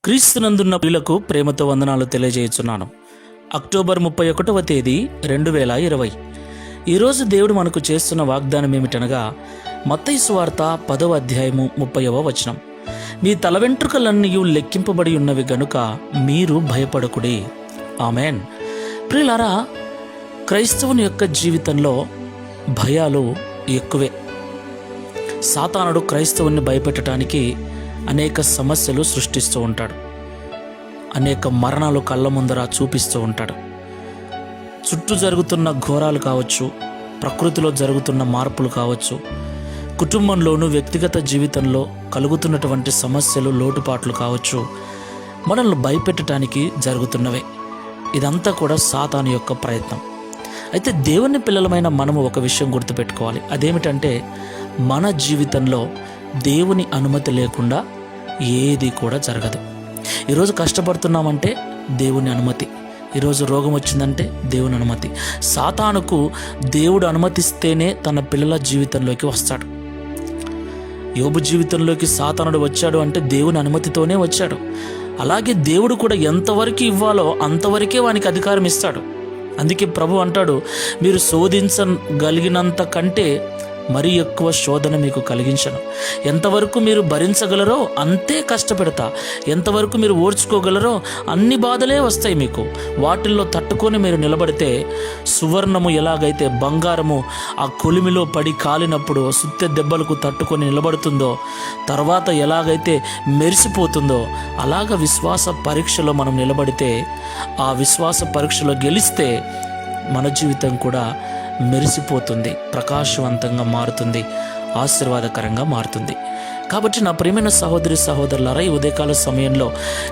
క్రీస్తునందున్న ప్రియులకు ప్రేమతో వందనాలు తెలియజేయుచున్నాను. అక్టోబర్ 31వ తేదీ 2020. ఈరోజు దేవుడు మనకు చేస్తున్న వాగ్దానం ఏమిటనగా మత్తయి సువార్త 10వ అధ్యాయము 30వ వచనం. మీ తల వెంట్రుకలన్నీ లెక్కింపబడి ఉన్నవి గనుక మీరు భయపడకుడి. ఆమెన్. ప్రియులారా, క్రైస్తవుని యొక్క జీవితంలో భయాలు ఎక్కువే. సాతానుడు క్రైస్తవుని భయపెట్టడానికి అనేక సమస్యలు సృష్టిస్తూ ఉంటాడు. అనేక మరణాలు కళ్ళ ముందర చూపిస్తూ ఉంటాడు. చుట్టూ జరుగుతున్న ఘోరాలు కావచ్చు, ప్రకృతిలో జరుగుతున్న మార్పులు కావచ్చు, కుటుంబంలోనూ వ్యక్తిగత జీవితంలో కలుగుతున్నటువంటి సమస్యలు, లోటుపాట్లు కావచ్చు, మనల్ని భయపెట్టడానికి జరుగుతున్నవే. ఇదంతా కూడా సాతాను యొక్క ప్రయత్నం. అయితే దేవుని పిల్లలమైన మనము ఒక విషయం గుర్తుపెట్టుకోవాలి. అదేమిటంటే, మన జీవితంలో దేవుని అనుమతి లేకుండా ఏది కూడా జరగదు. ఈరోజు కష్టపడుతున్నామంటే దేవుని అనుమతి, ఈరోజు రోగం వచ్చిందంటే దేవుని అనుమతి. సాతానుకు దేవుడు అనుమతిస్తేనే తన పిల్లల జీవితంలోకి వస్తాడు. యోబు జీవితంలోకి సాతానుడు వచ్చాడు అంటే దేవుని అనుమతితోనే వచ్చాడు. అలాగే దేవుడు కూడా ఎంతవరకు ఇవ్వాలో అంతవరకే వానికి అధికారం ఇస్తాడు. అందుకే ప్రభు అంటాడు, మీరు శోధించగలిగినంత కంటే మరీ ఎక్కువ శోధన మీకు కలిగించను. ఎంతవరకు మీరు భరించగలరో అంతే కష్టపెడతా. ఎంతవరకు మీరు ఓర్చుకోగలరో అన్ని బాధలే వస్తాయి మీకు. వాటిల్లో తట్టుకొని మీరు నిలబడితే, సువర్ణము ఎలాగైతే బంగారము ఆ కొలిమిలో పడి కాలినప్పుడు సుత్తె దెబ్బలకు తట్టుకొని నిలబడుతుందో, తర్వాత ఎలాగైతే మెరిసిపోతుందో, అలాగ విశ్వాస పరీక్షలో మనం నిలబడితే, ఆ విశ్వాస పరీక్షలో గెలిస్తే మన జీవితం కూడా మెరిసిపోతుంది, ప్రకాశవంతంగా మారుతుంది, ఆశీర్వాదకరంగా మారుతుంది. కాబట్టి నా ప్రియమైన సహోదరి సహోదరులారా, ఈ ఉదయకాల సమయంలో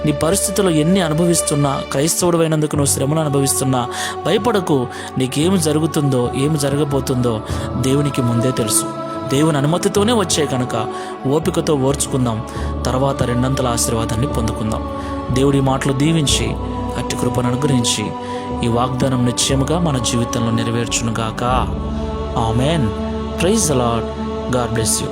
నీ పరిస్థితుల్లో ఎన్ని అనుభవిస్తున్నా, క్రైస్తవుడు అయినందుకు నువ్వు శ్రమను అనుభవిస్తున్నా భయపడకు. నీకేమి జరుగుతుందో, ఏమి జరగబోతుందో దేవునికి ముందే తెలుసు. దేవుని అనుమతితోనే వచ్చే కనుక ఓపికతో ఓర్చుకుందాం, తర్వాత రెండంతల ఆశీర్వాదాన్ని పొందుకుందాం. దేవుడి మాటలు దీవించి అట్టి కృపను అనుగ్రహించి ఈ వాగ్దానం నిశ్చయముగా మన జీవితంలో నెరవేర్చునుగాక. Amen. Praise the Lord. God bless you.